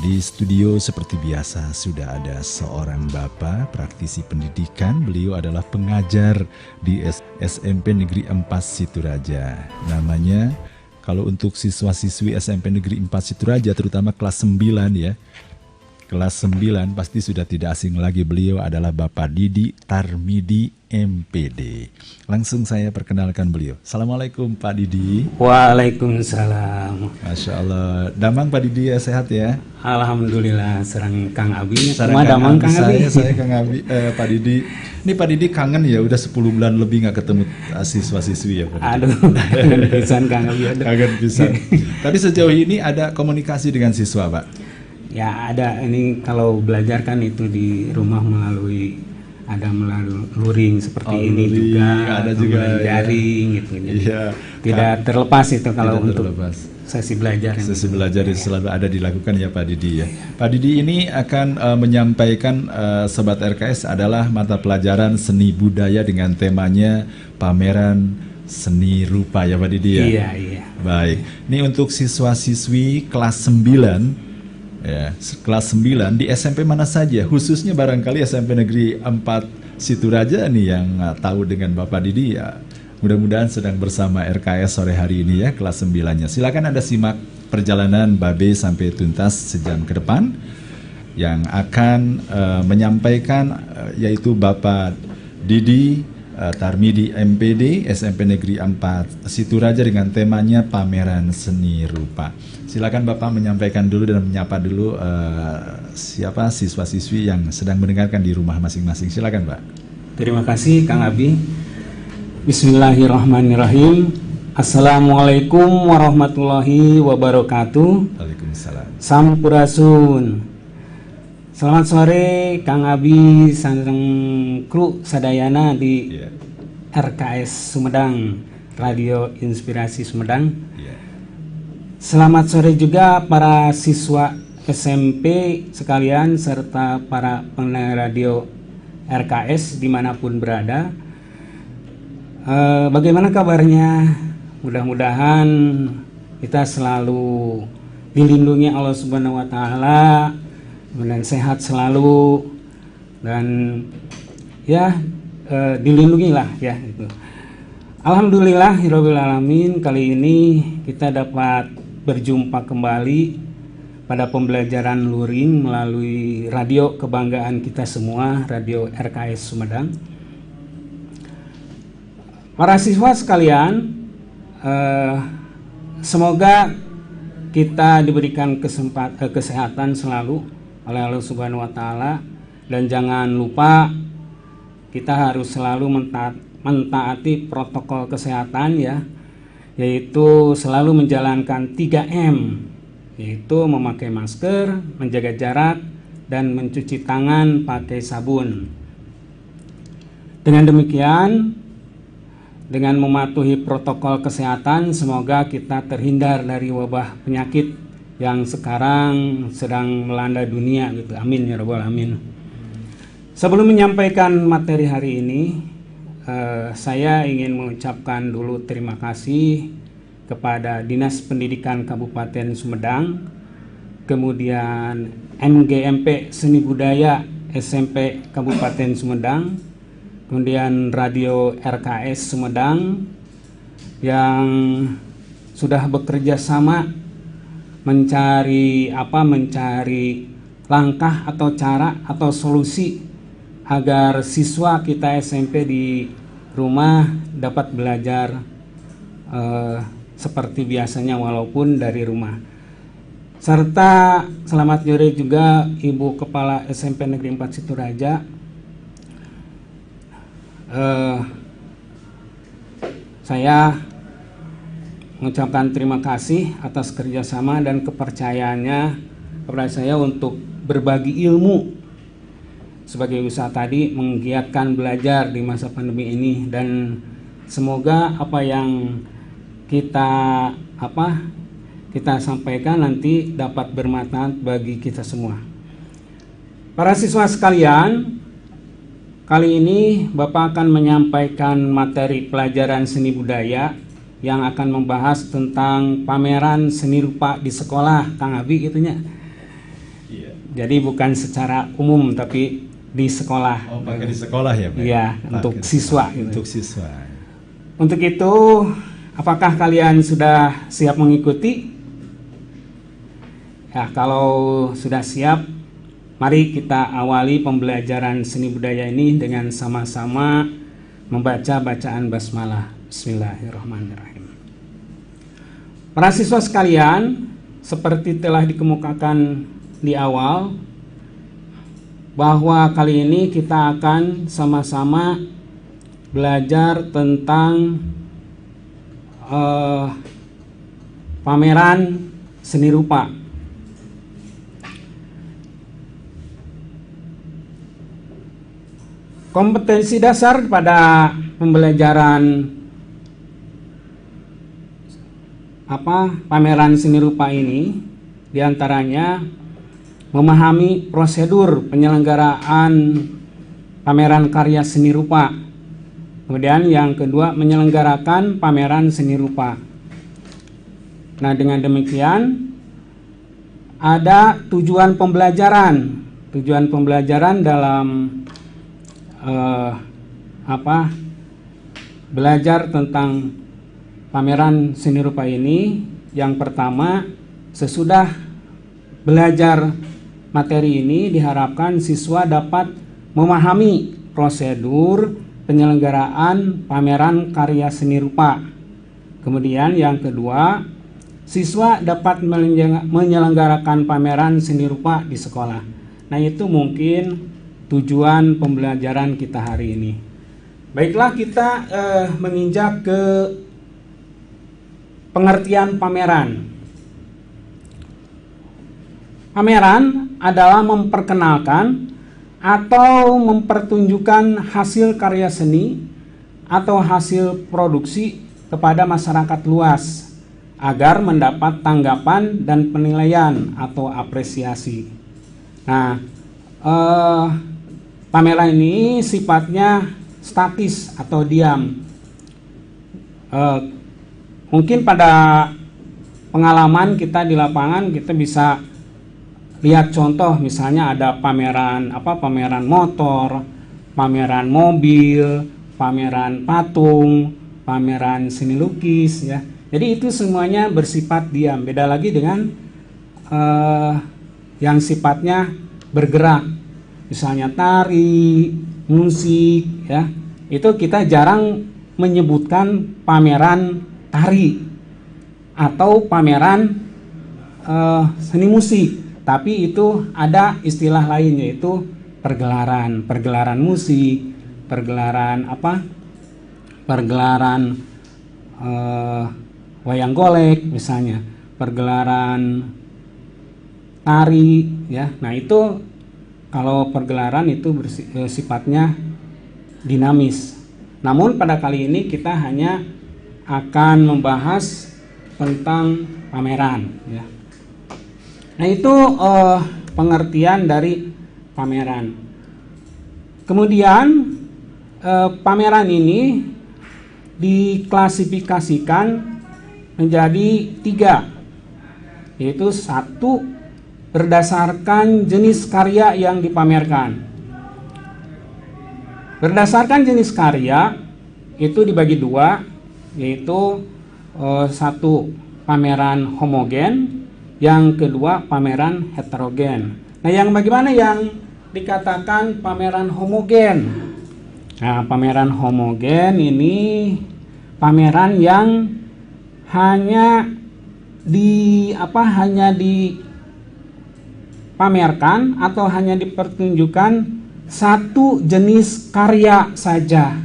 Di studio seperti biasa sudah ada seorang bapak praktisi pendidikan. Beliau adalah pengajar di SMP Negeri 4 Situraja. Namanya, kalau untuk siswa-siswi SMP Negeri 4 Situraja terutama kelas 9 ya. Kelas 9 pasti sudah tidak asing lagi, beliau adalah Bapak Didi Tarmidi MPD. Langsung saya perkenalkan beliau. Assalamualaikum Pak Didi. Waalaikumsalam. Masya Allah. Damang Pak Didi ya, sehat ya? Alhamdulillah. Serang Kang Abi. Sarang Damang Kang Abi. Saya Kang Abi, Pak Didi. Ini Pak Didi kangen ya, udah 10 bulan lebih nggak ketemu siswa-siswi ya Pak Didi. Aduh, kangen pisan Kang Abi. Kangen pisan. Tapi sejauh ini ada komunikasi dengan siswa Pak? Ya ada, ini kalau belajar kan itu di rumah melalui luring seperti ini luring, juga, ada juga daring gitu. Jadi iya, tidak terlepas itu kalau untuk terlepas. sesi belajar. Sesi belajar itu selalu ada dilakukan ya Pak Didi ya. Pak Didi ini akan menyampaikan Sobat RKS adalah mata pelajaran seni budaya dengan temanya pameran seni rupa ya Pak Didi ya. Iya. Baik, ini untuk siswa-siswi kelas 9 ya, kelas 9 di SMP mana saja, khususnya barangkali SMP Negeri 4 Situraja nih yang tahu dengan Bapak Didi ya. Mudah-mudahan sedang bersama RKS sore hari ini ya, kelas 9-nya. Silakan Anda simak perjalanan Babe sampai tuntas sejam ke depan yang akan menyampaikan yaitu Bapak Didi Tarmidi MPD SMP Negeri 4 Situraja dengan temanya pameran seni rupa. Silakan Bapak menyampaikan dulu dan menyapa dulu siapa siswa-siswi yang sedang mendengarkan di rumah masing-masing. Silakan Pak. Terima kasih Kang Abi. Bismillahirrahmanirrahim. Assalamualaikum warahmatullahi wabarakatuh. Waalaikumsalam. Sampurasun. Selamat sore Kang Abi sareng kru sadayana di RKS Sumedang, Radio Inspirasi Sumedang. Selamat sore juga para siswa SMP sekalian serta para pendengar radio RKS dimanapun berada. Bagaimana kabarnya? Mudah-mudahan kita selalu dilindungi Allah Subhanahu Wa Taala dan sehat selalu dan ya dilindungi lah ya itu. Alhamdulillahirabbil alamin, kali ini kita dapat berjumpa kembali pada pembelajaran luring melalui radio kebanggaan kita semua, radio RKS Sumedang. Para siswa sekalian, semoga kita diberikan kesehatan selalu oleh Allah Subhanahu Wa Taala, dan jangan lupa kita harus selalu mentaati protokol kesehatan ya, yaitu selalu menjalankan 3M, yaitu memakai masker, menjaga jarak, dan mencuci tangan pakai sabun. Dengan demikian, dengan mematuhi protokol kesehatan, semoga kita terhindar dari wabah penyakit yang sekarang sedang melanda dunia gitu. Amin ya rabbal alamin. Sebelum menyampaikan materi hari ini, saya ingin mengucapkan dulu terima kasih kepada Dinas Pendidikan Kabupaten Sumedang, kemudian MGMP Seni Budaya SMP Kabupaten Sumedang, kemudian Radio RKS Sumedang yang sudah bekerja sama mencari langkah atau cara atau solusi agar siswa kita SMP di rumah dapat belajar seperti biasanya walaupun dari rumah. Serta selamat sore juga Ibu Kepala SMP Negeri 4 Situraja. Saya mengucapkan terima kasih atas kerjasama dan kepercayaannya kepada saya untuk berbagi ilmu sebagai usaha tadi, menggiatkan belajar di masa pandemi ini, dan semoga apa yang kita sampaikan nanti dapat bermanfaat bagi kita semua. Para siswa sekalian, kali ini Bapak akan menyampaikan materi pelajaran seni budaya yang akan membahas tentang pameran seni rupa di sekolah, Kang Abi gitunya. Jadi bukan secara umum tapi di sekolah. Oh, pakai di sekolah ya, Pak? Iya, untuk siswa. Gitu. Untuk siswa. Untuk itu, apakah kalian sudah siap mengikuti? Ya, kalau sudah siap, mari kita awali pembelajaran seni budaya ini dengan sama-sama membaca bacaan basmalah. Bismillahirrahmanirrahim. Para siswa sekalian, seperti telah dikemukakan di awal, bahwa kali ini kita akan sama-sama belajar tentang pameran seni rupa. Kompetensi dasar pada pembelajaran pameran seni rupa ini diantaranya memahami prosedur penyelenggaraan pameran karya seni rupa. Kemudian yang kedua, menyelenggarakan pameran seni rupa. Nah, dengan demikian ada tujuan pembelajaran. Tujuan pembelajaran dalam belajar tentang pameran seni rupa ini. Yang pertama, sesudah belajar materi ini diharapkan siswa dapat memahami prosedur penyelenggaraan pameran karya seni rupa. Kemudian yang kedua, siswa dapat menyelenggarakan pameran seni rupa di sekolah. Nah, itu mungkin tujuan pembelajaran kita hari ini. Baiklah, kita menginjak ke pengertian pameran. Pameran adalah memperkenalkan atau mempertunjukkan hasil karya seni atau hasil produksi kepada masyarakat luas agar mendapat tanggapan dan penilaian atau apresiasi. Nah, pameran ini sifatnya statis atau diam. Mungkin pada pengalaman kita di lapangan kita bisa lihat contoh, misalnya ada pameran motor, pameran mobil, pameran patung, pameran seni lukis, ya. Jadi itu semuanya bersifat diam. Beda lagi dengan yang sifatnya bergerak, misalnya tari, musik, ya. Itu kita jarang menyebutkan pameran tari atau pameran seni musik. Tapi itu ada istilah lain, yaitu pergelaran musik, pergelaran wayang golek misalnya, pergelaran tari, ya. Nah, itu kalau pergelaran itu sifatnya dinamis. Namun pada kali ini kita hanya akan membahas tentang pameran, ya. Nah, itu pengertian dari pameran. Kemudian pameran ini diklasifikasikan menjadi 3, yaitu 1, berdasarkan jenis karya yang dipamerkan. Berdasarkan jenis karya itu dibagi 2, yaitu 1 pameran homogen, yang kedua pameran heterogen. Nah, yang bagaimana yang dikatakan pameran homogen? Nah, pameran homogen ini pameran yang hanya dipamerkan atau hanya dipertunjukkan 1 jenis karya saja.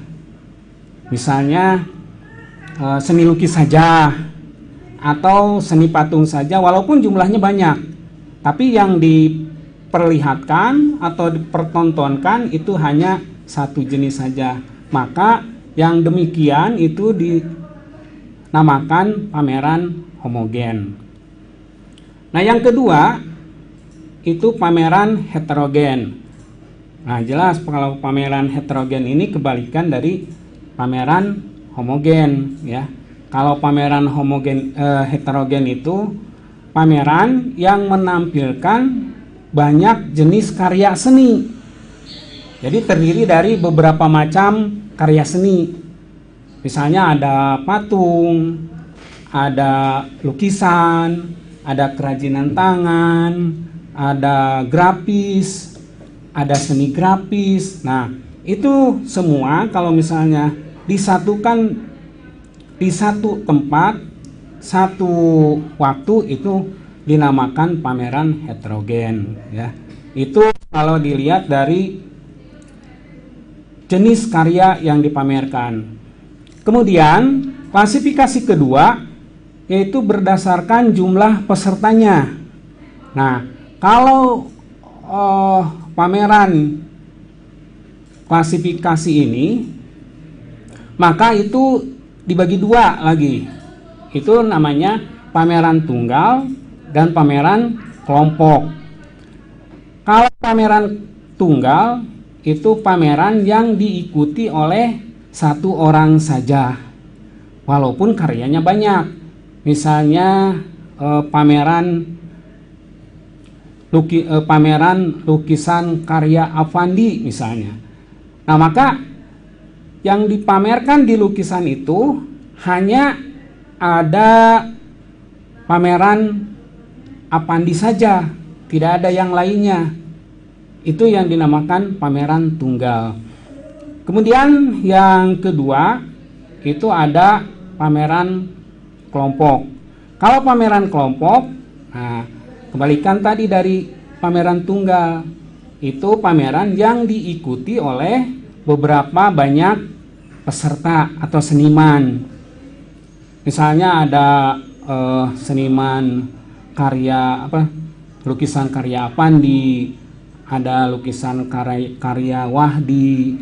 Misalnya seni lukis saja atau seni patung saja, walaupun jumlahnya banyak, tapi yang diperlihatkan atau dipertontonkan itu hanya 1 jenis saja. Maka yang demikian itu dinamakan pameran homogen. Nah, yang kedua itu pameran heterogen. Nah, jelas kalau pameran heterogen ini kebalikan dari pameran homogen, ya. Kalau pameran heterogen itu pameran yang menampilkan banyak jenis karya seni. Jadi terdiri dari beberapa macam karya seni. Misalnya ada patung, ada lukisan, ada kerajinan tangan, ada grafis, ada seni grafis. Nah, itu semua kalau misalnya disatukan di satu tempat, satu waktu, itu dinamakan pameran heterogen, ya. Itu kalau dilihat dari jenis karya yang dipamerkan. Kemudian klasifikasi kedua yaitu berdasarkan jumlah pesertanya. Nah, kalau pameran klasifikasi ini, maka itu dibagi dua lagi. Itu namanya pameran tunggal dan pameran kelompok. Kalau pameran tunggal itu pameran yang diikuti oleh satu orang saja, walaupun karyanya banyak. Misalnya pameran lukisan karya Avandi misalnya. Nah, maka yang dipamerkan di lukisan itu hanya ada pameran Avandi saja, tidak ada yang lainnya. Itu yang dinamakan pameran tunggal. Kemudian yang kedua itu ada pameran kelompok. Kalau pameran kelompok, nah, kebalikan tadi dari pameran tunggal, itu pameran yang diikuti oleh beberapa banyak peserta atau seniman. Misalnya ada seniman karya lukisan karya Avandi, ada lukisan karya Wahdi,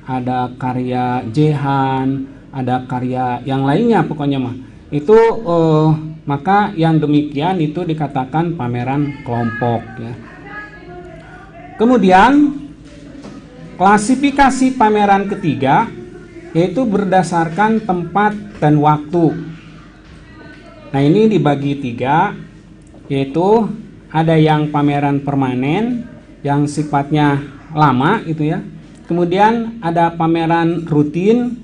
ada karya Jehan, ada karya yang lainnya pokoknya mah. Itu maka yang demikian itu dikatakan pameran kelompok, ya. Kemudian klasifikasi pameran ketiga yaitu berdasarkan tempat dan waktu. Nah, ini dibagi tiga, yaitu ada yang pameran permanen yang sifatnya lama itu, ya. Kemudian ada pameran rutin.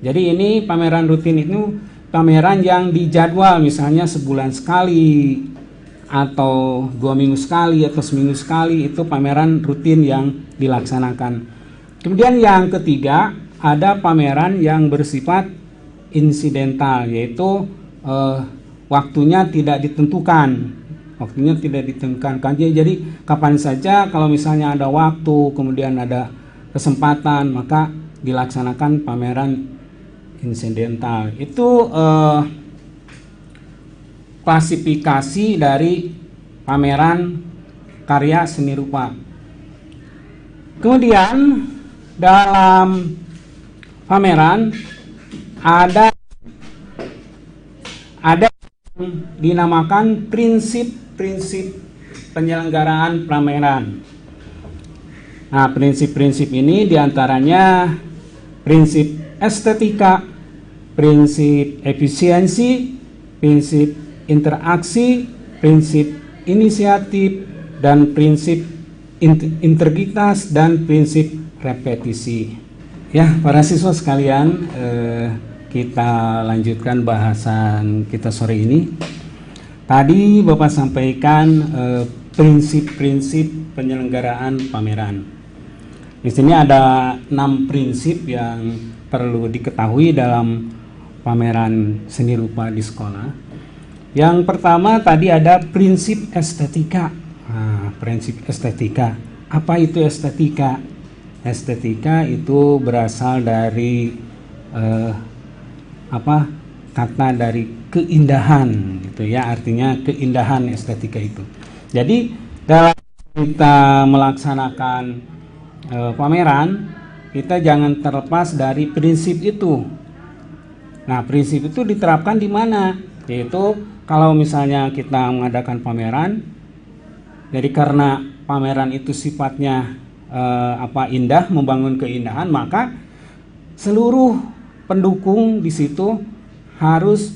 Jadi ini pameran rutin itu pameran yang dijadwal, misalnya sebulan sekali atau 2 minggu sekali atau seminggu sekali, itu pameran rutin yang dilaksanakan. Kemudian yang ketiga ada pameran yang bersifat insidental, yaitu waktunya tidak ditentukan. Jadi kapan saja kalau misalnya ada waktu, kemudian ada kesempatan, maka dilaksanakan pameran insidental. Itu klasifikasi dari pameran karya seni rupa. Kemudian dalam pameran ada yang dinamakan prinsip-prinsip penyelenggaraan pameran. Nah, prinsip-prinsip ini diantaranya prinsip estetika, prinsip efisiensi, prinsip interaksi, prinsip inisiatif, dan prinsip integritas, dan prinsip repetisi. Ya, para siswa sekalian, kita lanjutkan bahasan kita sore ini. Tadi Bapak sampaikan prinsip-prinsip penyelenggaraan pameran. Di sini ada 6 prinsip yang perlu diketahui dalam pameran seni rupa di sekolah. Yang pertama tadi ada prinsip estetika. Nah, prinsip estetika. Apa itu estetika? Estetika itu berasal dari kata dari keindahan, gitu ya, artinya keindahan estetika itu. Jadi dalam kita melaksanakan pameran, kita jangan terlepas dari prinsip itu. Nah, prinsip itu diterapkan di mana? Yaitu kalau misalnya kita mengadakan pameran, jadi karena pameran itu sifatnya indah, membangun keindahan, maka seluruh pendukung di situ harus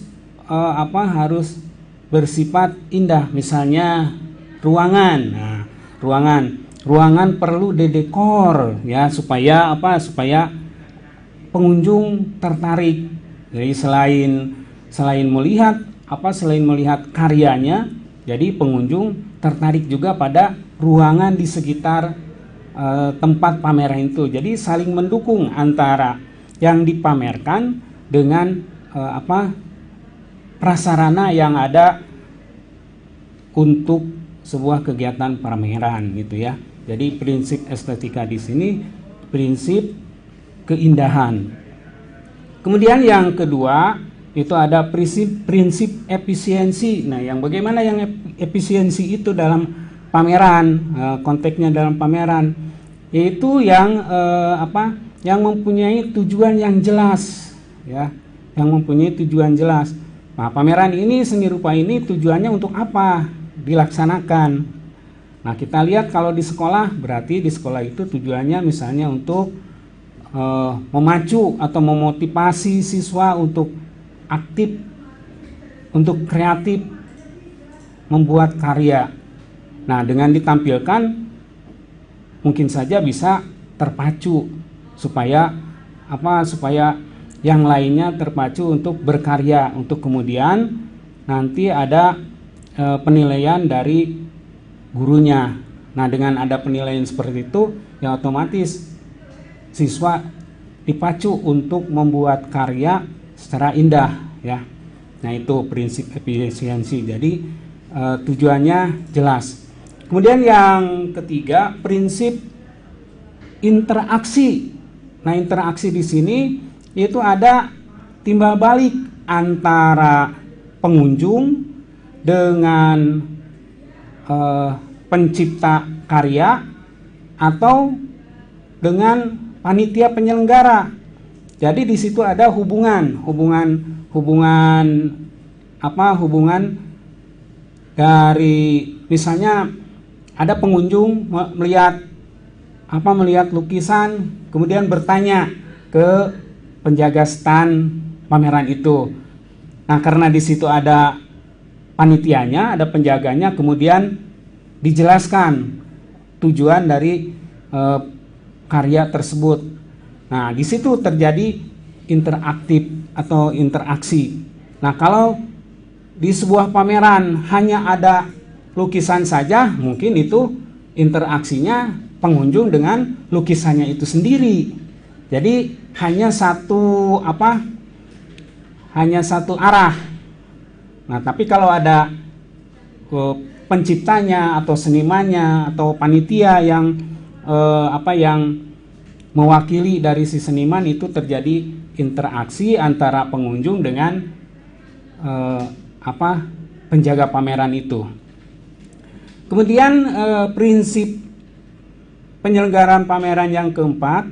harus bersifat indah. Misalnya ruangan. Nah, Ruangan perlu didekor ya supaya apa? Supaya pengunjung tertarik. Jadi selain melihat karyanya, jadi pengunjung tertarik juga pada ruangan di sekitar tempat pameran itu. Jadi saling mendukung antara yang dipamerkan dengan prasarana yang ada untuk sebuah kegiatan pameran gitu ya. Jadi prinsip estetika di sini prinsip keindahan. Kemudian yang kedua itu ada prinsip efisiensi. Nah, yang bagaimana yang efisiensi itu dalam pameran, konteksnya dalam pameran, yaitu yang yang mempunyai tujuan yang jelas, ya, yang mempunyai tujuan jelas. Nah, pameran ini, seni rupa ini tujuannya untuk apa dilaksanakan? Nah, kita lihat kalau di sekolah, berarti di sekolah itu tujuannya misalnya untuk memacu atau memotivasi siswa untuk aktif, untuk kreatif, membuat karya. Nah, dengan ditampilkan mungkin saja bisa terpacu supaya yang lainnya terpacu untuk berkarya, untuk kemudian nanti ada penilaian dari gurunya. Nah, dengan ada penilaian seperti itu, ya otomatis siswa dipacu untuk membuat karya secara indah, ya. Nah, itu prinsip efisiensi. Jadi tujuannya jelas. Kemudian yang ketiga, prinsip interaksi. Nah, interaksi di sini itu ada timbal balik antara pengunjung dengan pencipta karya atau dengan panitia penyelenggara. Jadi di situ ada hubungan dari misalnya ada pengunjung melihat lukisan, kemudian bertanya ke penjaga stand pameran itu. Nah, karena di situ ada panitianya, ada penjaganya, kemudian dijelaskan tujuan dari karya tersebut. Nah, di situ terjadi interaktif atau interaksi. Nah, kalau di sebuah pameran hanya ada lukisan saja, mungkin itu interaksinya pengunjung dengan lukisannya itu sendiri. Jadi hanya satu arah. Nah, tapi kalau ada penciptanya atau senimannya atau panitia yang mewakili dari si seniman, itu terjadi interaksi antara pengunjung dengan penjaga pameran itu. Kemudian prinsip penyelenggaraan pameran yang keempat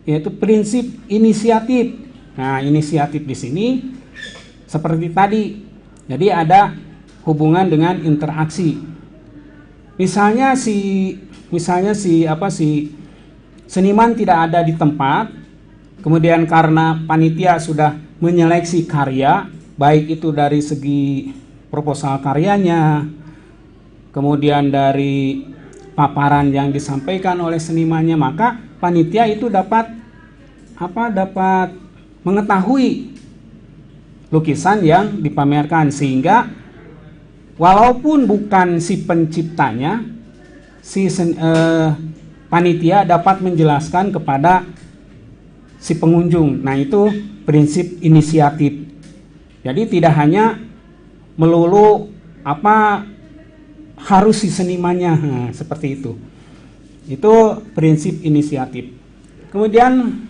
yaitu prinsip inisiatif. Nah, inisiatif di sini seperti tadi. Jadi ada hubungan dengan interaksi. Misalnya si seniman tidak ada di tempat, kemudian karena panitia sudah menyeleksi karya, baik itu dari segi proposal karyanya, kemudian dari paparan yang disampaikan oleh senimannya, maka panitia itu dapat mengetahui lukisan yang dipamerkan, sehingga walaupun bukan si penciptanya, panitia dapat menjelaskan kepada si pengunjung. Nah, itu prinsip inisiatif. Jadi tidak hanya melulu harus si senimannya, seperti itu. Itu prinsip inisiatif. Kemudian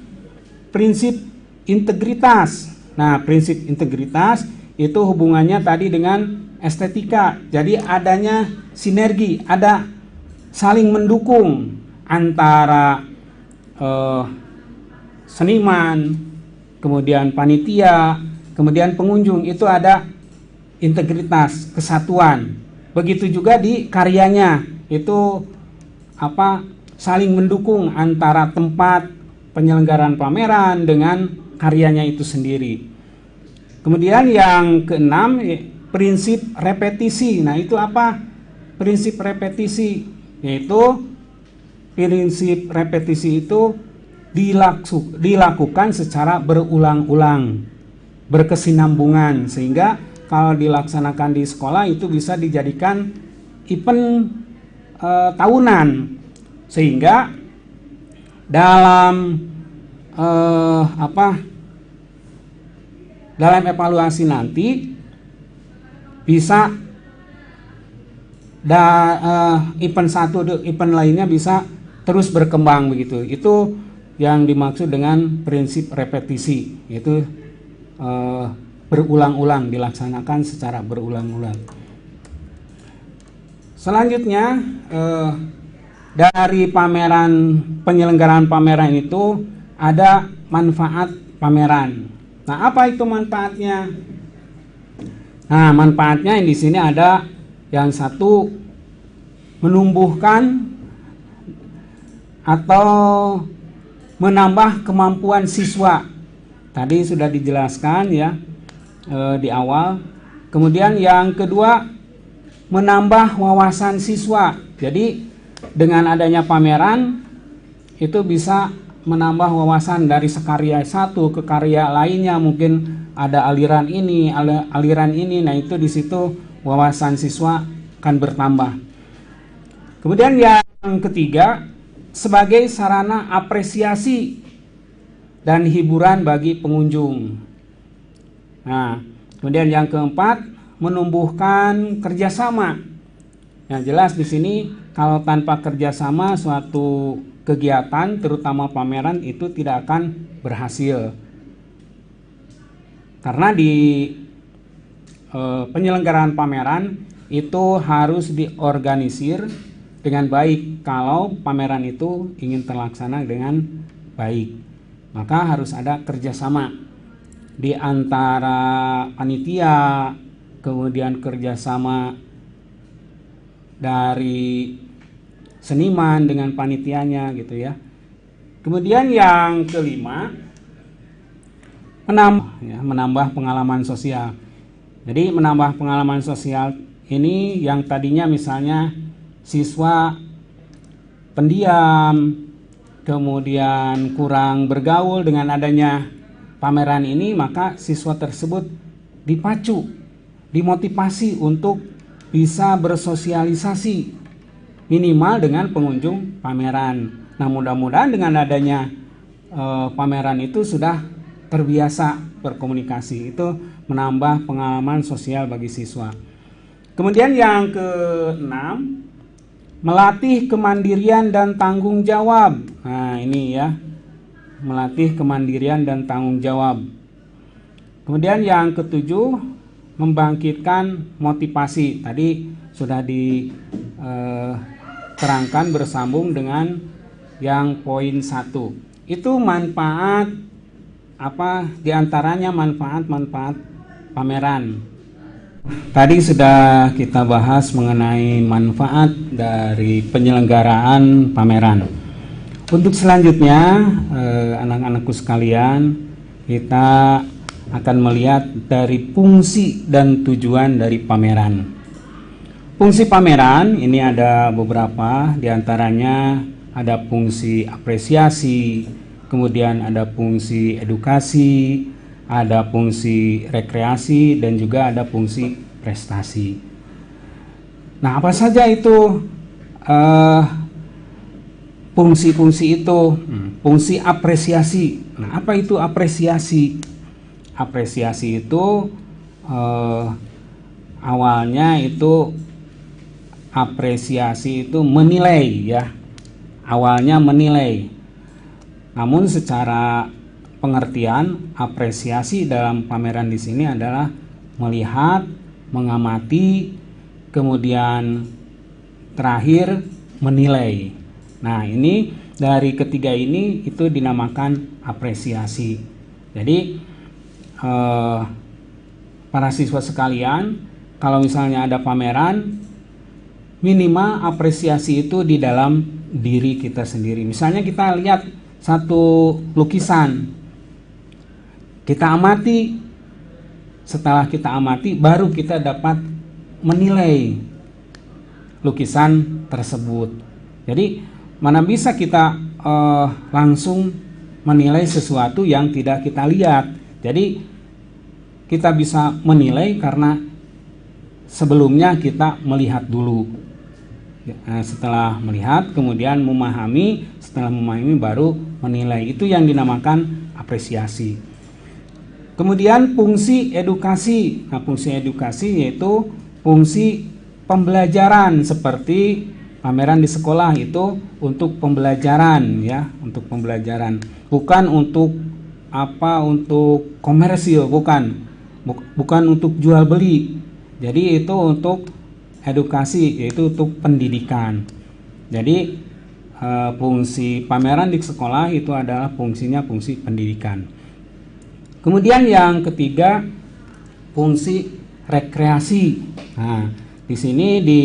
prinsip integritas. Nah, prinsip integritas itu hubungannya tadi dengan estetika. Jadi adanya sinergi, ada saling mendukung antara seniman, kemudian panitia, kemudian pengunjung, itu ada integritas, kesatuan. Begitu juga di karyanya, itu saling mendukung antara tempat penyelenggaraan pameran dengan karyanya itu sendiri. Kemudian yang keenam, prinsip repetisi. Nah, itu apa? Prinsip repetisi yaitu prinsip repetisi itu dilakukan secara berulang-ulang, berkesinambungan, sehingga kalau dilaksanakan di sekolah itu bisa dijadikan event tahunan, sehingga dalam dalam evaluasi nanti bisa event satu event lainnya bisa terus berkembang begitu. Itu yang dimaksud dengan prinsip repetisi, yaitu berulang-ulang, dilaksanakan secara berulang-ulang. Selanjutnya dari penyelenggaraan pameran itu ada manfaat pameran. Nah, apa itu manfaatnya? Nah, manfaatnya di sini ada yang satu, menumbuhkan atau menambah kemampuan siswa. Tadi sudah dijelaskan ya di awal. Kemudian yang kedua, menambah wawasan siswa. Jadi dengan adanya pameran itu bisa menambah wawasan dari sekarya satu ke karya lainnya, mungkin ada aliran ini, nah itu di situ wawasan siswa akan bertambah. Kemudian yang ketiga, sebagai sarana apresiasi dan hiburan bagi pengunjung. Nah, kemudian yang keempat, menumbuhkan kerjasama. Yang jelas di sini kalau tanpa kerjasama suatu kegiatan, terutama pameran, itu tidak akan berhasil. Karena di penyelenggaraan pameran itu harus diorganisir dengan baik. Kalau pameran itu ingin terlaksana dengan baik, maka harus ada kerjasama di antara panitia, kemudian kerjasama dari seniman dengan panitianya gitu ya. Kemudian yang kelima, menambah pengalaman sosial. Jadi menambah pengalaman sosial ini yang tadinya misalnya siswa pendiam, kemudian kurang bergaul, dengan adanya pameran ini maka siswa tersebut dipacu, dimotivasi untuk bisa bersosialisasi minimal dengan pengunjung pameran. Nah, mudah-mudahan dengan adanya pameran itu sudah terbiasa berkomunikasi, itu menambah pengalaman sosial bagi siswa. Kemudian yang keenam, melatih kemandirian dan tanggung jawab. Nah, ini ya, melatih kemandirian dan tanggung jawab. Kemudian yang ketujuh, membangkitkan motivasi. Tadi sudah diterangkan bersambung dengan yang poin 1. Itu manfaat apa diantaranya manfaat-manfaat pameran. Tadi sudah kita bahas mengenai manfaat dari penyelenggaraan pameran. Untuk selanjutnya, anak-anakku sekalian, kita akan melihat dari fungsi dan tujuan dari pameran. Fungsi pameran ini ada beberapa, diantaranya ada fungsi apresiasi, kemudian ada fungsi edukasi, ada fungsi rekreasi, dan juga ada fungsi prestasi. Nah, apa saja itu fungsi-fungsi itu? Fungsi apresiasi. Nah, apa itu apresiasi? Apresiasi itu awalnya itu apresiasi itu menilai ya. Awalnya menilai. Namun secara pengertian apresiasi dalam pameran di sini adalah melihat, mengamati, kemudian terakhir menilai. Nah, ini dari ketiga ini itu dinamakan apresiasi. Jadi para siswa sekalian, kalau misalnya ada pameran, minimal apresiasi itu di dalam diri kita sendiri. Misalnya kita lihat satu lukisan, kita amati, setelah kita amati baru kita dapat menilai lukisan tersebut. Jadi mana bisa kita langsung menilai sesuatu yang tidak kita lihat. Jadi kita bisa menilai karena sebelumnya kita melihat dulu. Setelah melihat kemudian memahami, setelah memahami baru menilai. Itu yang dinamakan apresiasi. Kemudian fungsi edukasi. Nah, fungsi edukasi yaitu fungsi pembelajaran, seperti pameran di sekolah itu untuk pembelajaran, ya, untuk pembelajaran, bukan untuk untuk komersil, bukan untuk jual beli. Jadi itu untuk edukasi, yaitu untuk pendidikan. Jadi fungsi pameran di sekolah itu adalah fungsinya fungsi pendidikan. Kemudian yang ketiga, fungsi rekreasi. Nah, di sini di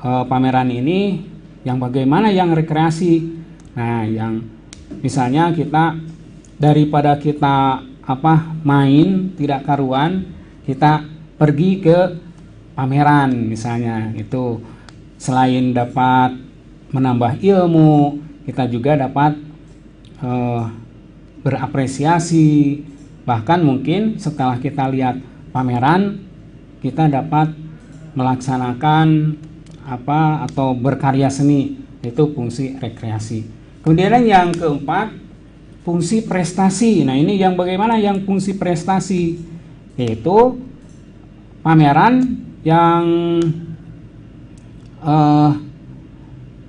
pameran ini yang bagaimana yang rekreasi. Nah, yang misalnya kita daripada kita main tidak karuan, kita pergi ke pameran misalnya. Itu selain dapat menambah ilmu, kita juga dapat berapresiasi. Bahkan mungkin setelah kita lihat pameran, kita dapat melaksanakan atau berkarya seni. Itu fungsi rekreasi. Kemudian yang keempat, fungsi prestasi. Nah, ini yang bagaimana yang fungsi prestasi, yaitu pameran yang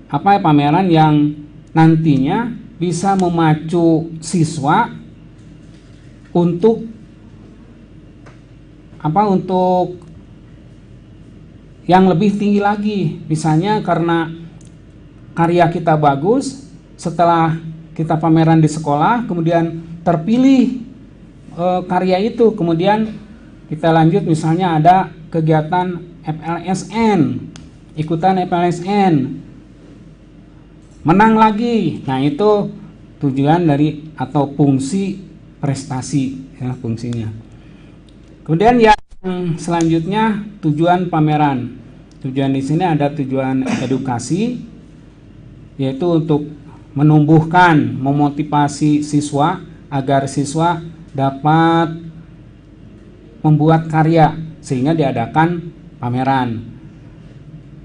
pameran yang nantinya bisa memacu siswa untuk untuk yang lebih tinggi lagi. Misalnya karena karya kita bagus, setelah kita pameran di sekolah, kemudian terpilih karya itu, kemudian kita lanjut misalnya ada kegiatan FLSN, ikutan FLSN, menang lagi. Nah, itu tujuan dari atau fungsi prestasi, ya, fungsinya. Kemudian yang selanjutnya, tujuan pameran. Tujuan di sini ada tujuan edukasi, yaitu untuk menumbuhkan, memotivasi siswa agar siswa dapat membuat karya sehingga diadakan pameran.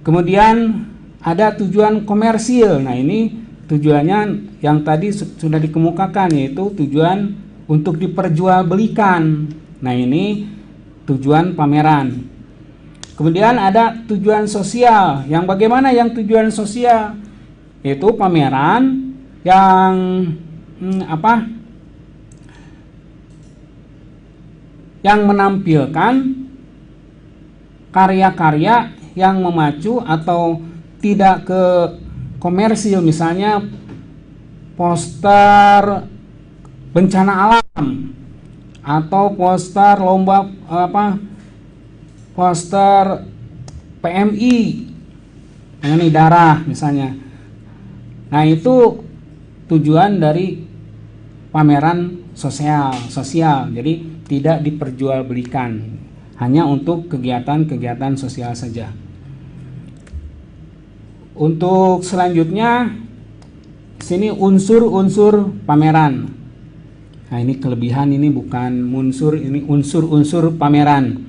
Kemudian ada tujuan komersil. Nah, ini tujuannya yang tadi sudah dikemukakan, yaitu tujuan untuk diperjualbelikan. Nah, ini tujuan pameran. Kemudian ada tujuan sosial. Yang bagaimana yang tujuan sosial? Yaitu pameran yang yang menampilkan karya-karya yang memacu atau tidak ke komersil, misalnya poster bencana alam atau poster lomba poster PMI mengenai darah misalnya. Nah, itu tujuan dari pameran sosial. Jadi tidak diperjualbelikan, hanya untuk kegiatan-kegiatan sosial saja. Untuk selanjutnya, sini unsur-unsur pameran. Nah, ini kelebihan, ini bukan unsur, ini unsur-unsur pameran.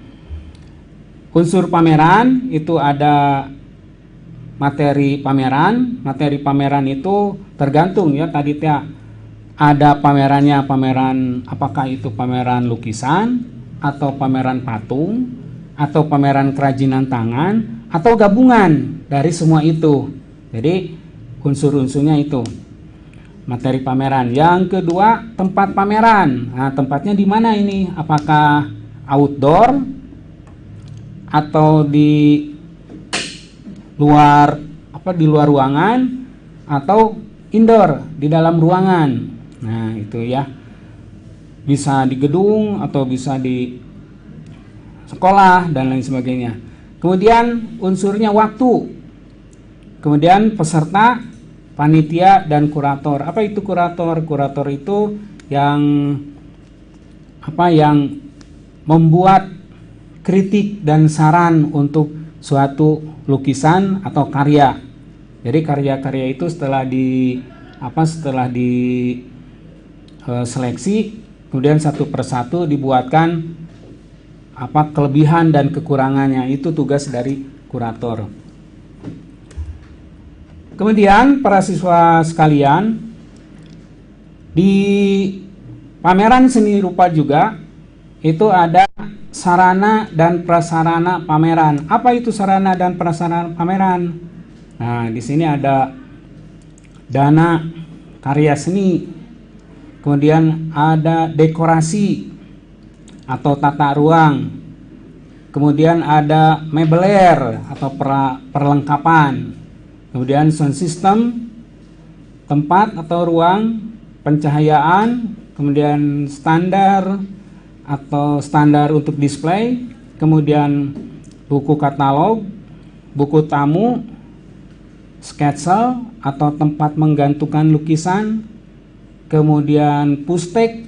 Unsur pameran itu ada materi pameran. Materi pameran itu tergantung, ya, tadi ada pamerannya, pameran apakah itu pameran lukisan atau pameran patung atau pameran kerajinan tangan atau gabungan dari semua itu. Jadi unsur-unsurnya itu materi pameran. Yang kedua, tempat pameran. Nah, tempatnya di mana ini? Apakah outdoor atau di luar di luar ruangan atau indoor di dalam ruangan? Nah, itu ya, bisa di gedung atau bisa di sekolah dan lain sebagainya. Kemudian unsurnya waktu. Kemudian peserta, panitia, dan kurator. Apa itu kurator? Kurator itu yang yang membuat kritik dan saran untuk suatu lukisan atau karya. Jadi karya-karya itu setelah seleksi, kemudian satu persatu dibuatkan kelebihan dan kekurangannya. Itu tugas dari kurator. Kemudian para siswa sekalian, di pameran seni rupa juga itu ada sarana dan prasarana pameran. Apa itu sarana dan prasarana pameran? Nah, di sini ada dana karya seni, kemudian ada dekorasi atau tata ruang, kemudian ada mebeler atau perlengkapan, kemudian sound system, tempat atau ruang, pencahayaan, kemudian standar atau standar untuk display, kemudian buku katalog, buku tamu, sketsel atau tempat menggantungkan lukisan, kemudian pustek,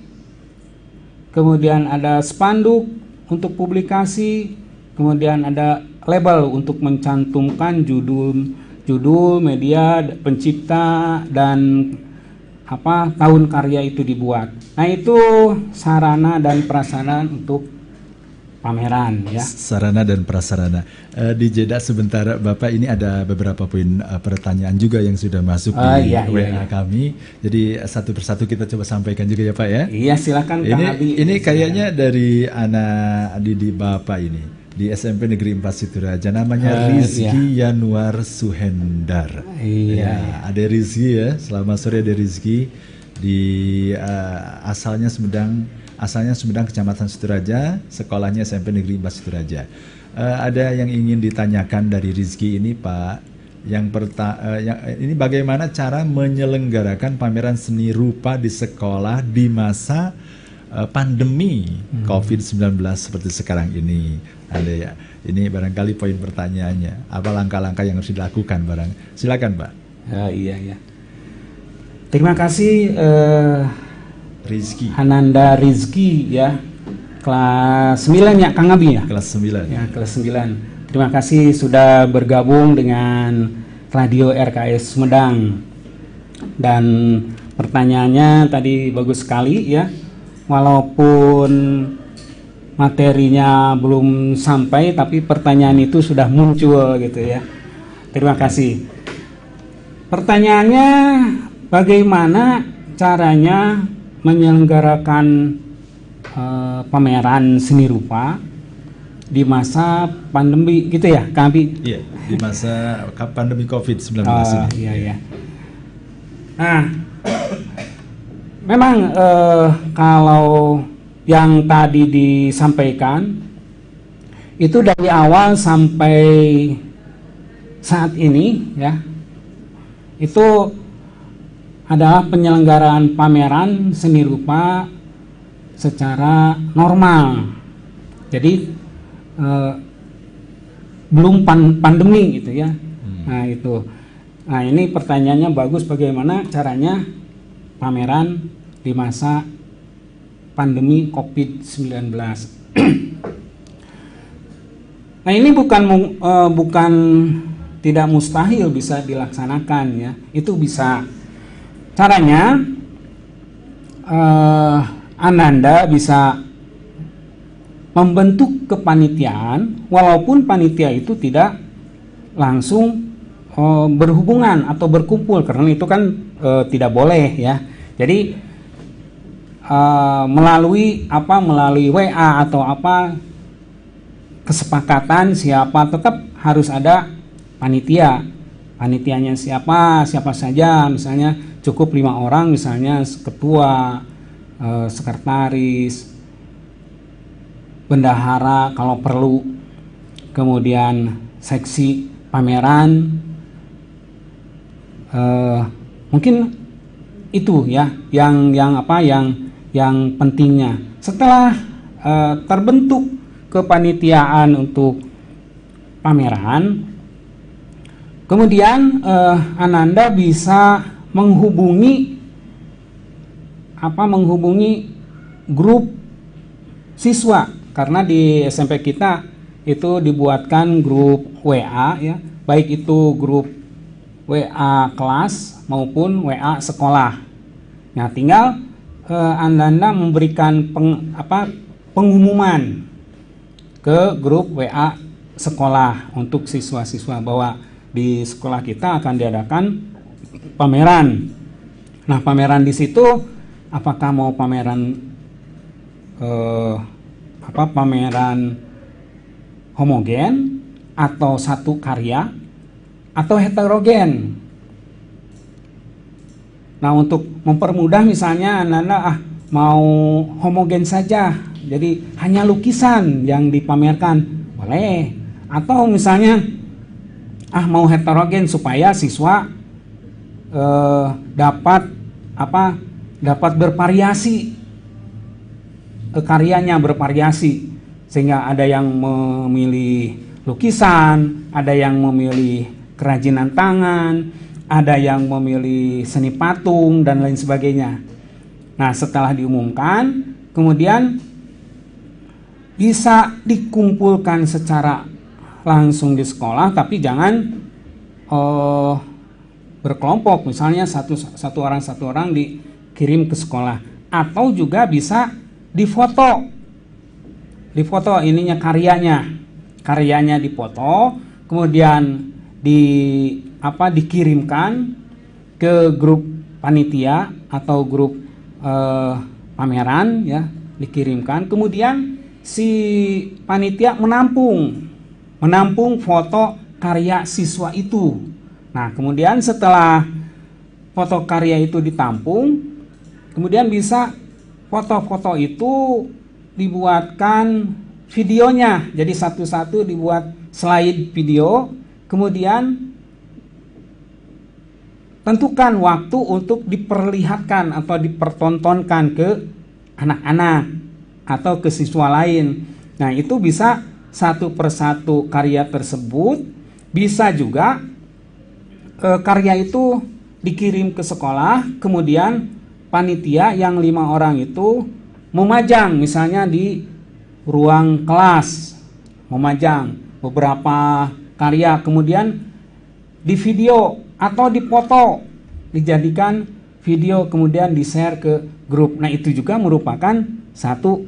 kemudian ada spanduk untuk publikasi, kemudian ada label untuk mencantumkan judul, media, pencipta, dan tahun karya itu dibuat. Nah, itu sarana dan prasarana untuk pameran, ya. Sarana dan prasarana. Di jeda sebentar, Bapak, ini ada beberapa poin pertanyaan juga yang sudah masuk di WA kami. Jadi satu persatu kita coba sampaikan juga ya, Pak, ya. Iya, silakan. Ini kayaknya dari anak didik Bapak ini di SMP Negeri 4 Situraja, namanya Rizky Yanuar Suhendar. Iya. Ada Rizky ya. Selamat sore, ada Rizky di asalnya Sumedang, Kecamatan Situraja, sekolahnya SMP Negeri 4 Situraja. Ada yang ingin ditanyakan dari Rizky ini, Pak. Ini bagaimana cara menyelenggarakan pameran seni rupa di sekolah di masa pandemi COVID-19 seperti sekarang ini? Ada ya. Ini barangkali poin pertanyaannya. Apa langkah-langkah yang harus dilakukan Silakan, Pak. Iya. Terima kasih Rizky. Ananda Rizky, ya. Kelas 9 ya, Kang Abi ya? Kelas 9. Ya, kelas 9. Terima kasih sudah bergabung dengan Radio RKS Sumedang. Dan pertanyaannya tadi bagus sekali, ya. Walaupun materinya belum sampai, tapi pertanyaan itu sudah muncul gitu ya. Terima kasih. Pertanyaannya, bagaimana caranya menyelenggarakan pameran seni rupa di masa pandemi gitu ya, Kang Abi? Iya, di masa pandemi COVID-19 ini. Iya. Nah, memang kalau yang tadi disampaikan itu dari awal sampai saat ini, ya, itu adalah penyelenggaraan pameran seni rupa secara normal. Jadi belum pandemi gitu ya. Nah, itu. Nah, ini pertanyaannya bagus, bagaimana caranya pameran di masa pandemi COVID-19. Nah, ini bukan tidak mustahil bisa dilaksanakan, ya. Itu bisa. Caranya Ananda bisa membentuk kepanitiaan, walaupun panitia itu tidak langsung berhubungan atau berkumpul, karena itu kan tidak boleh, ya. Jadi melalui WA atau kesepakatan tetap harus ada panitia. Panitianya siapa saja, misalnya cukup 5 orang, misalnya ketua, sekretaris, bendahara kalau perlu, kemudian seksi pameran, mungkin itu ya yang pentingnya. Setelah terbentuk kepanitiaan untuk pameran, kemudian Ananda bisa menghubungi grup siswa, karena di SMP kita itu dibuatkan grup WA, ya, baik itu grup WA kelas maupun WA sekolah. Nah, tinggal Anda memberikan pengumuman ke grup WA sekolah untuk siswa-siswa bahwa di sekolah kita akan diadakan pameran. Nah, pameran di situ apakah mau pameran pameran homogen atau satu karya atau heterogen. Nah, untuk mempermudah misalnya Anda mau homogen saja, jadi hanya lukisan yang dipamerkan, boleh. Atau misalnya mau heterogen supaya siswa dapat bervariasi, karyanya bervariasi, sehingga ada yang memilih lukisan, ada yang memilih kerajinan tangan, ada yang memilih seni patung dan lain sebagainya. Nah, setelah diumumkan, kemudian bisa dikumpulkan secara langsung di sekolah, tapi jangan berkelompok, misalnya satu orang dikirim ke sekolah, atau juga bisa difoto ininya karyanya difoto, kemudian dikirimkan ke grup panitia atau grup pameran, ya, dikirimkan, kemudian si panitia menampung foto karya siswa itu. Nah, kemudian setelah foto karya itu ditampung, kemudian bisa foto-foto itu dibuatkan videonya. Jadi satu-satu dibuat slide video, kemudian tentukan waktu untuk diperlihatkan atau dipertontonkan ke anak-anak atau ke siswa lain. Nah, itu bisa satu persatu karya tersebut, bisa juga karya itu dikirim ke sekolah, kemudian panitia yang 5 orang itu memajang misalnya di ruang kelas, memajang beberapa karya, kemudian di video atau dipoto, dijadikan video, kemudian di-share ke grup. Nah, itu juga merupakan satu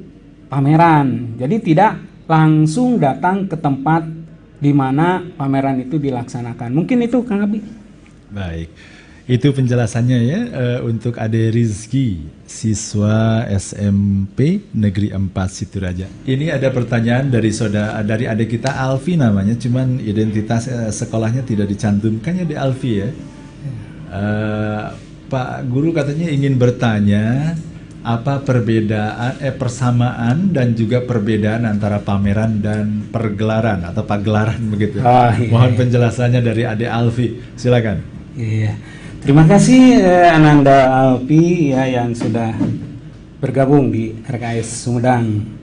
pameran. Jadi tidak langsung datang ke tempat di mana pameran itu dilaksanakan. Mungkin itu, Kang Abi. Baik, itu penjelasannya ya untuk Ade Rizky, siswa SMP Negeri 4 Situraja. Ini ada pertanyaan dari adik kita Alfi namanya, cuman identitas sekolahnya tidak dicantumkan ya, di Alfi ya. Pak Guru katanya ingin bertanya apa persamaan dan juga perbedaan antara pameran dan pergelaran atau pagelaran begitu. Mohon penjelasannya dari Ade Alfi, silakan. Iya, terima kasih Ananda Alfi ya yang sudah bergabung di RKS Sumedang.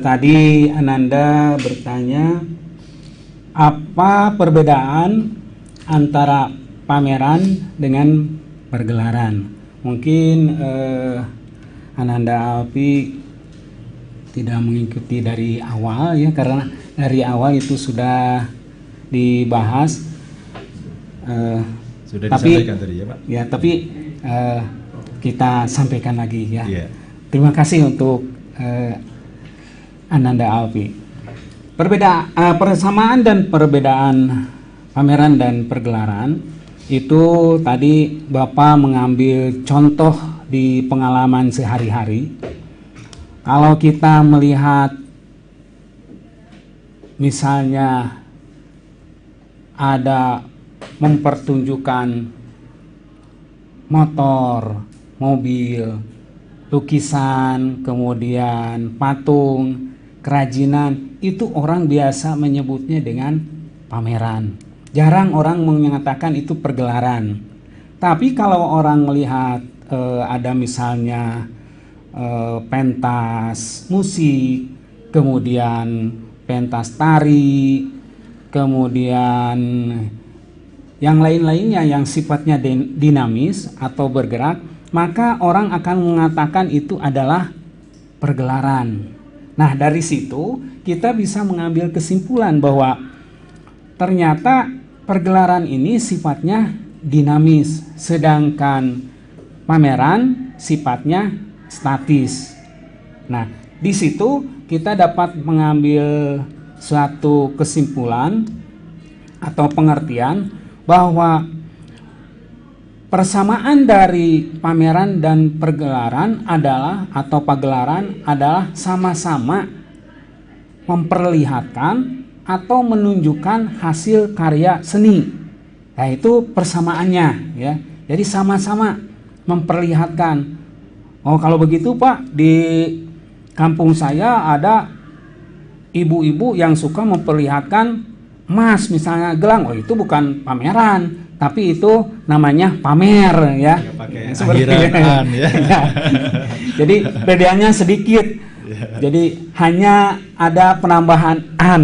Tadi Ananda bertanya apa perbedaan antara pameran dengan pergelaran. Mungkin Ananda Alfi tidak mengikuti dari awal ya, karena dari awal itu sudah dibahas. Sudah disampaikan tadi ya, Pak. Ya, tapi kita sampaikan lagi ya. Yeah. Terima kasih untuk Ananda Alfi. Persamaan dan perbedaan pameran dan pergelaran itu tadi Bapak mengambil contoh di pengalaman sehari-hari. Kalau kita melihat misalnya ada mempertunjukkan motor, mobil, lukisan, kemudian patung, kerajinan, itu orang biasa menyebutnya dengan pameran. Jarang orang mengatakan itu pergelaran. Tapi kalau orang melihat ada misalnya pentas musik, kemudian pentas tari, kemudian yang lain-lainnya yang sifatnya dinamis atau bergerak, maka orang akan mengatakan itu adalah pergelaran. Nah, dari situ kita bisa mengambil kesimpulan bahwa ternyata pergelaran ini sifatnya dinamis, sedangkan pameran sifatnya statis. Nah, di situ kita dapat mengambil suatu kesimpulan atau pengertian bahwa persamaan dari pameran dan pergelaran adalah atau pagelaran adalah sama-sama memperlihatkan atau menunjukkan hasil karya seni. Nah, itu persamaannya ya. Jadi sama-sama memperlihatkan. Oh, kalau begitu Pak, di kampung saya ada ibu-ibu yang suka memperlihatkan emas misalnya gelang. Oh, itu bukan pameran, tapi itu namanya pamer ya. Akhiran ya. Ya. Jadi bedanya sedikit. Jadi hanya ada penambahan an.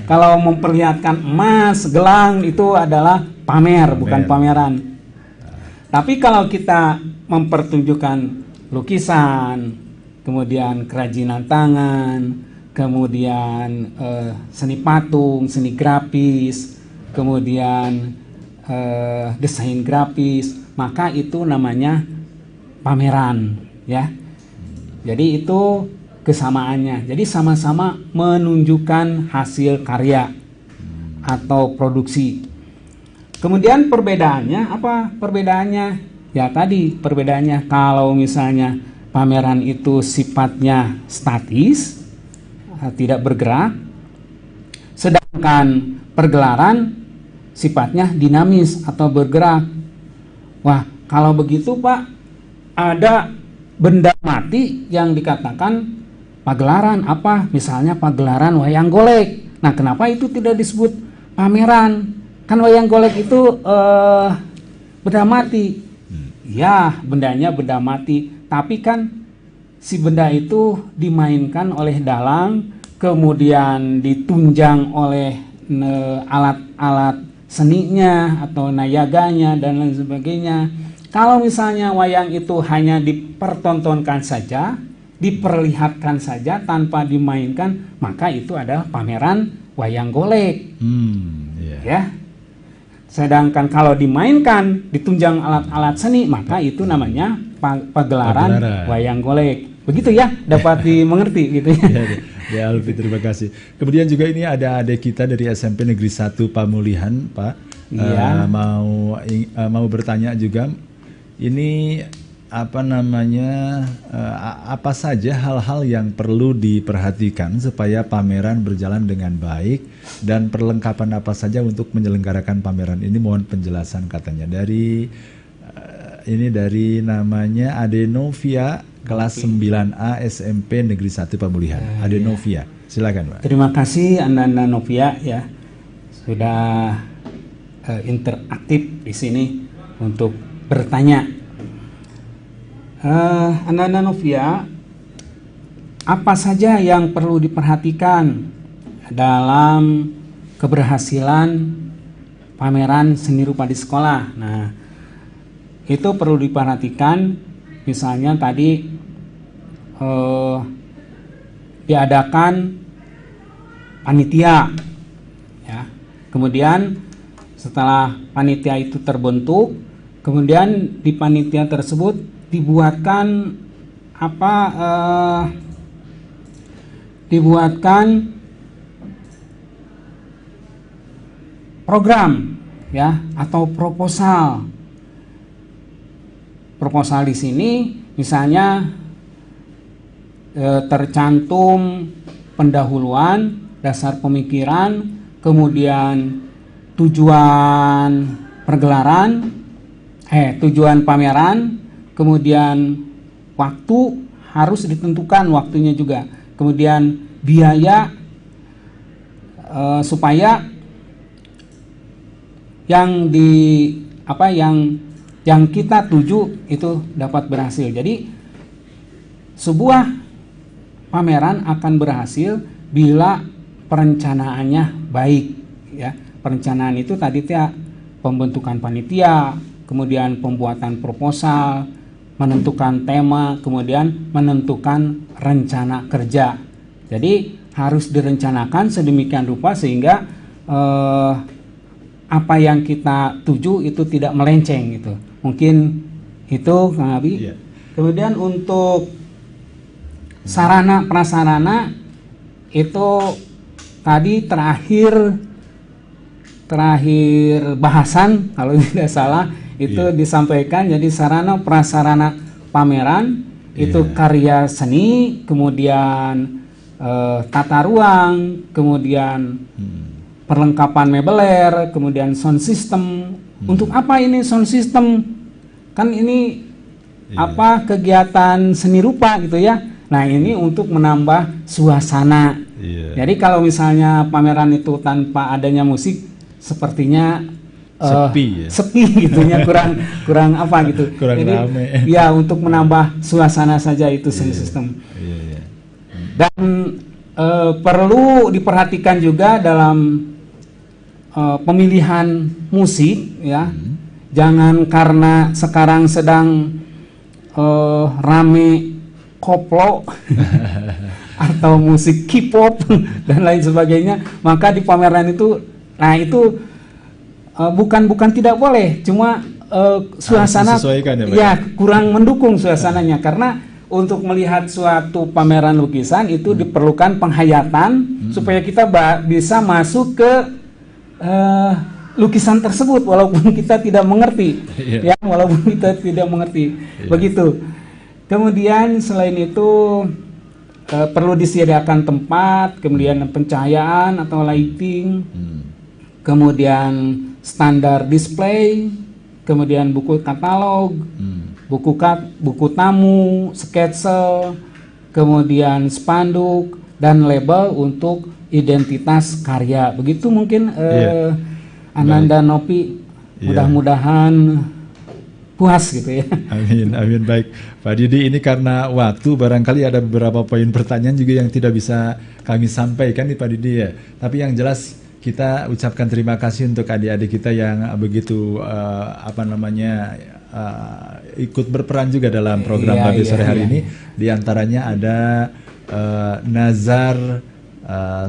Kalau memperlihatkan emas, gelang itu adalah pamer, bukan pameran. Tapi kalau kita mempertunjukkan lukisan, kemudian kerajinan tangan, kemudian seni patung, seni grafis, kemudian desain grafis, maka itu namanya pameran ya. Jadi itu kesamaannya. Jadi sama-sama menunjukkan hasil karya atau produksi. Kemudian perbedaannya apa? Perbedaannya ya tadi perbedaannya kalau misalnya pameran itu sifatnya statis, tidak bergerak, sedangkan pergelaran sifatnya dinamis atau bergerak. Wah, kalau begitu Pak, ada benda mati yang dikatakan pagelaran apa? Misalnya pagelaran wayang golek. Nah, kenapa itu tidak disebut pameran? Kan wayang golek itu benda mati. Ya, bendanya benda mati. Tapi kan si benda itu dimainkan oleh dalang, kemudian ditunjang oleh alat-alat seninya atau nayaganya dan lain sebagainya. Kalau misalnya wayang itu hanya dipertontonkan saja, diperlihatkan saja tanpa dimainkan, maka itu adalah pameran wayang golek. Ya. Sedangkan kalau dimainkan, ditunjang alat-alat seni, maka itu namanya pagelaran wayang golek. Begitu ya, dapat dimengerti gitu ya. Ya, Alfi, terima kasih. Kemudian juga ini ada adik kita dari SMP Negeri 1 Pamulihan, Pak. Iya. Mau bertanya juga. Ini apa namanya? Apa saja hal-hal yang perlu diperhatikan supaya pameran berjalan dengan baik, dan perlengkapan apa saja untuk menyelenggarakan pameran ini? Mohon penjelasan katanya dari ini dari namanya Adenovia kelas 9A SMP Negeri 1 Pamulihan. Adenovia, silakan Pak. Terima kasih Anda Novia ya, sudah interaktif di sini untuk bertanya. Anda Novia, apa saja yang perlu diperhatikan dalam keberhasilan pameran seni rupa di sekolah? Nah, itu perlu diperhatikan. Misalnya tadi diadakan panitia, ya. Kemudian setelah panitia itu terbentuk, kemudian di panitia tersebut dibuatkan program ya atau proposal. Proposal di sini misalnya tercantum pendahuluan, dasar pemikiran, kemudian tujuan pergelaran, tujuan pameran, kemudian waktu harus ditentukan waktunya juga, kemudian biaya supaya yang kita tuju itu dapat berhasil. Jadi sebuah pameran akan berhasil bila perencanaannya baik ya. Perencanaan itu tadi pembentukan panitia, kemudian pembuatan proposal, menentukan tema, kemudian menentukan rencana kerja. Jadi harus direncanakan sedemikian rupa sehingga apa yang kita tuju itu tidak melenceng gitu. Mungkin itu Kang Abi. Iya. Kemudian untuk sarana prasarana itu tadi terakhir bahasan kalau tidak salah itu disampaikan, jadi sarana prasarana pameran itu karya seni, kemudian tata ruang, kemudian perlengkapan mebeler, kemudian sound system. Untuk apa ini sound system? Kan ini apa kegiatan seni rupa gitu ya. Nah, ini untuk menambah suasana. Jadi kalau misalnya pameran itu tanpa adanya musik, sepertinya sepi gitu ya, kurang apa gitu. Kurang jadi rame. Ya, untuk menambah suasana saja itu sound system. Dan perlu diperhatikan juga dalam pemilihan musik ya. Jangan karena sekarang sedang rame koplo atau musik K-pop dan lain sebagainya, maka di pameran itu, nah itu bukan tidak boleh, cuma suasana ya kurang mendukung suasananya, karena untuk melihat suatu pameran lukisan itu diperlukan penghayatan supaya kita bisa masuk ke lukisan tersebut walaupun kita tidak mengerti, ya walaupun kita tidak mengerti, begitu. Kemudian selain itu perlu disediakan tempat, kemudian pencahayaan atau lighting, kemudian standar display, kemudian buku katalog, buku tamu, sketsa, kemudian spanduk dan label untuk identitas karya. Begitu mungkin Ananda Nopi, mudah-mudahan puas gitu ya. Amin. Baik, Pak Didi, ini karena waktu barangkali ada beberapa poin pertanyaan juga yang tidak bisa kami sampaikan nih Pak Didi ya. Tapi yang jelas kita ucapkan terima kasih untuk adik-adik kita yang begitu ikut berperan juga dalam program Babe sore hari ini. Di antaranya ada Nazar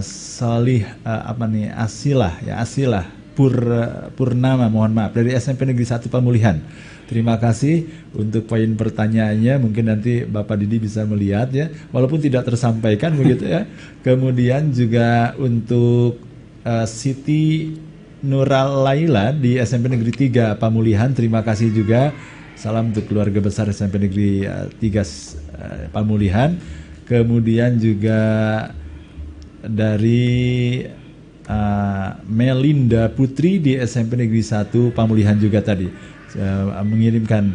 Solih Asilah Purnama, mohon maaf, dari SMP Negeri 1 Pamulihan. Terima kasih untuk poin pertanyaannya, mungkin nanti Bapak Didi bisa melihat ya, walaupun tidak tersampaikan begitu ya. Kemudian juga untuk Siti Nural Laila di SMP Negeri 3 Pamulihan, terima kasih juga. Salam untuk keluarga besar SMP Negeri 3 Pamulihan. Kemudian juga dari Melinda Putri di SMP Negeri 1 Pamulihan juga tadi mengirimkan,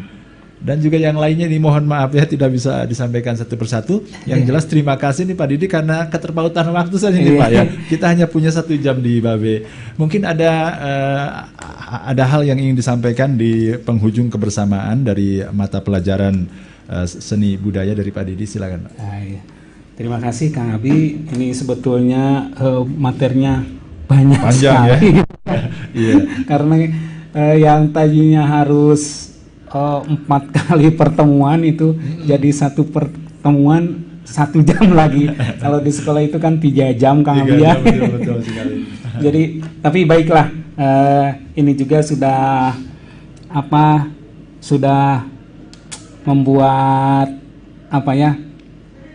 dan juga yang lainnya ini mohon maaf ya tidak bisa disampaikan satu persatu. Yang jelas terima kasih nih Pak Didi karena keterpautan waktu saja nih Pak ya. Kita hanya punya 1 jam di Babe. Mungkin ada hal yang ingin disampaikan di penghujung kebersamaan dari mata pelajaran seni budaya dari Pak Didi, silakan Pak. Terima kasih Kang Abi. Ini sebetulnya materinya banyak panjang sekali. Ya. Karena yang tadinya harus 4 kali pertemuan itu jadi 1 pertemuan 1 jam lagi. Kalau di sekolah itu kan 3 jam Kang Abi ya. Betul sekali. Jadi tapi baiklah, ini juga sudah membuat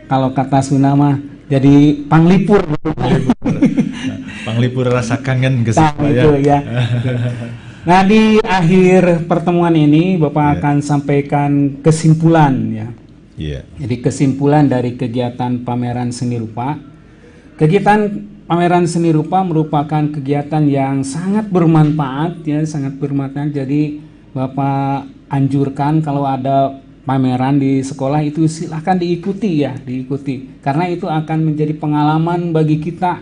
kalau kata Sunda mah jadi panglipur. Panglipur rasa kangen ke ya. Nah, di akhir pertemuan ini Bapak akan sampaikan kesimpulan ya. Jadi kesimpulan dari kegiatan pameran seni rupa. Kegiatan pameran seni rupa merupakan kegiatan yang sangat bermanfaat ya, sangat bermanfaat. Jadi Bapak anjurkan kalau ada pameran di sekolah itu silahkan diikuti ya, diikuti. Karena itu akan menjadi pengalaman bagi kita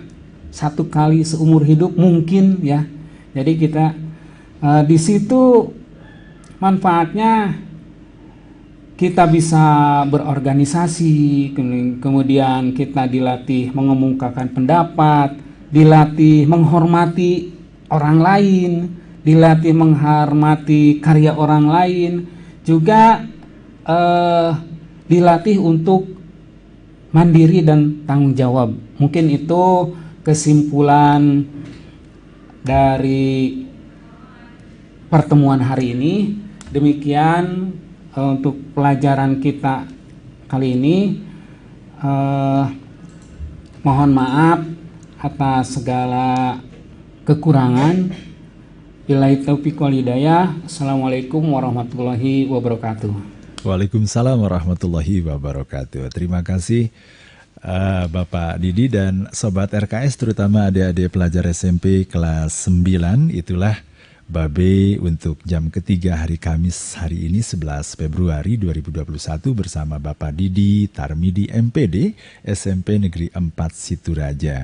1 kali seumur hidup mungkin ya. Jadi kita di situ manfaatnya kita bisa berorganisasi, kemudian kita dilatih mengemukakan pendapat, dilatih menghormati orang lain, dilatih menghormati karya orang lain, juga dilatih untuk mandiri dan tanggung jawab. Mungkin itu kesimpulan dari pertemuan hari ini. Demikian untuk pelajaran kita kali ini. Mohon maaf atas segala kekurangan. Billahi taufiq wal hidayah. Assalamualaikum warahmatullahi wabarakatuh. Waalaikumsalam warahmatullahi wabarakatuh. Terima kasih Bapak Didi dan Sobat RKS, terutama adik-adik pelajar SMP kelas 9. Itulah Babe untuk jam ketiga hari Kamis hari ini 11 Februari 2021 bersama Bapak Didi Tarmidi MPD SMP Negeri 4 Situraja.